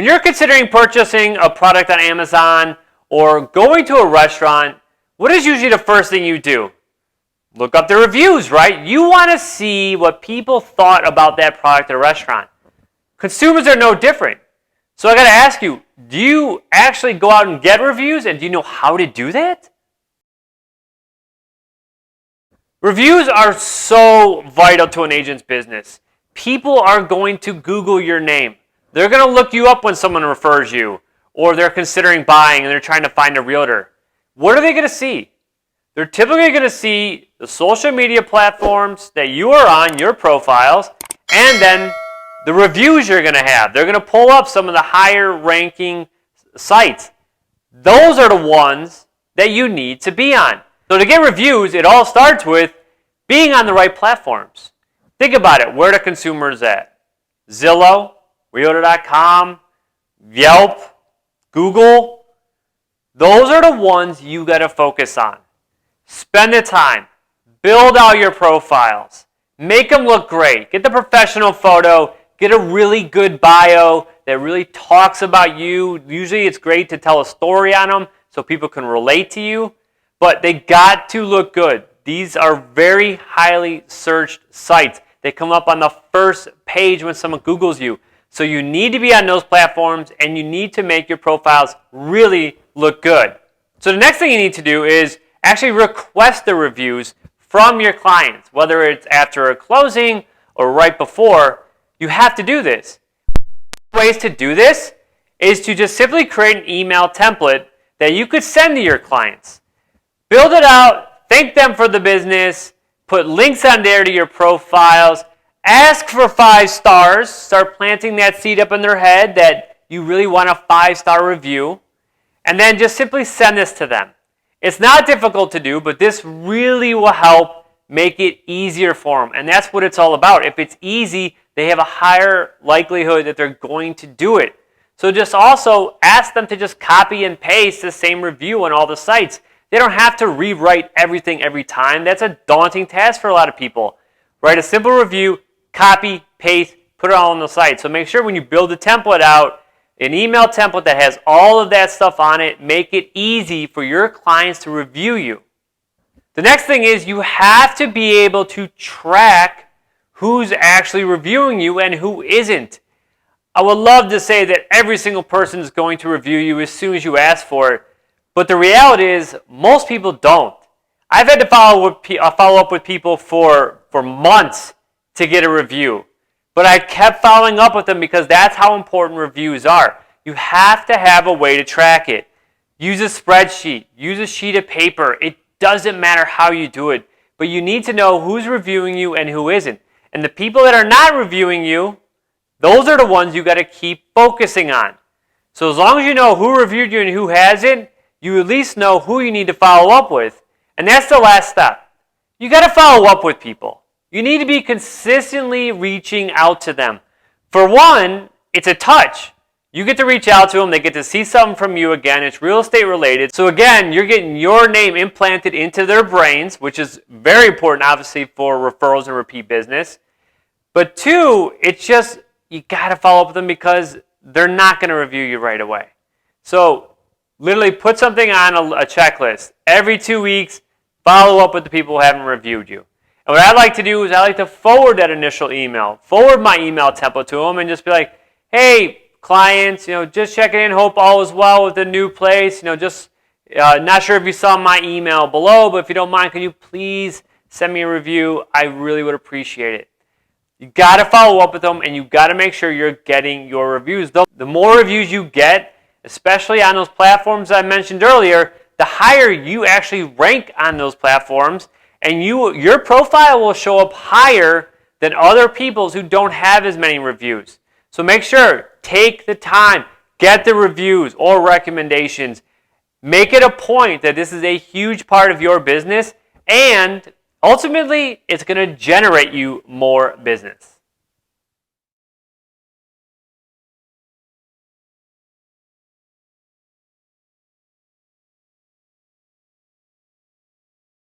When you're considering purchasing a product on Amazon or going to a restaurant, what is usually the first thing you do? Look up the reviews, right? You want to see what people thought about that product at a restaurant. Consumers are no different. So I got to ask you, do you actually go out and get reviews, and do you know how to do that? Reviews are so vital to an agent's business. People are going to Google your name. They're going to look you up when someone refers you, or they're considering buying and they're trying to find a realtor. What are they going to see? They're typically going to see the social media platforms that you are on, your profiles, and then the reviews you're going to have. They're going to pull up some of the higher ranking sites. Those are the ones that you need to be on. So to get reviews, it all starts with being on the right platforms. Think about it. Where are the consumers at? Zillow, Realtor.com, Yelp, Google. Those are the ones you got to focus on. Spend the time. Build out your profiles. Make them look great. Get the professional photo. Get a really good bio that really talks about you. Usually it's great to tell a story on them so people can relate to you. But they got to look good. These are very highly searched sites. They come up on the first page when someone Googles you. So you need to be on those platforms, and you need to make your profiles really look good. So the next thing you need to do is actually request the reviews from your clients, whether it's after a closing or right before. You have to do this. Ways to do this is to just simply create an email template that you could send to your clients. Build it out, thank them for the business, put links on there to your profiles, ask for 5 stars, start planting that seed up in their head that you really want a 5-star review, and then just simply send this to them. It's not difficult to do, but this really will help make it easier for them, and that's what it's all about. If it's easy, they have a higher likelihood that they're going to do it. So just also ask them to just copy and paste the same review on all the sites. They don't have to rewrite everything every time. That's a daunting task for a lot of people. Write a simple review, copy, paste, put it all on the site. So make sure when you build a template out, an email template that has all of that stuff on it, make it easy for your clients to review you. The next thing is you have to be able to track who's actually reviewing you and who isn't. I would love to say that every single person is going to review you as soon as you ask for it. But the reality is, most people don't. I've had to follow up with people for months to get a review. But I kept following up with them because that's how important reviews are. You have to have a way to track it. Use a spreadsheet. Use a sheet of paper. It doesn't matter how you do it. But you need to know who's reviewing you and who isn't. And the people that are not reviewing you, those are the ones you got to keep focusing on. So as long as you know who reviewed you and who hasn't, you at least know who you need to follow up with. And that's the last step. You got to follow up with people. You need to be consistently reaching out to them. For one, it's a touch. You get to reach out to them. They get to see something from you again. It's real estate related. So again, you're getting your name implanted into their brains, which is very important, obviously, for referrals and repeat business. But 2, it's just, you got to follow up with them because they're not going to review you right away. So literally put something on a checklist. Every 2 weeks, follow up with the people who haven't reviewed you. And what I like to do is I like to forward that initial email, forward my email template to them and just be like, hey, clients, just checking in, hope all is well with the new place. Just not sure if you saw my email below, but if you don't mind, can you please send me a review? I really would appreciate it. You got to follow up with them, and you got to make sure you're getting your reviews. The more reviews you get, especially on those platforms I mentioned earlier, the higher you actually rank on those platforms, and your profile will show up higher than other people's who don't have as many reviews. So make sure, take the time, get the reviews or recommendations. Make it a point that this is a huge part of your business, and ultimately, it's going to generate you more business.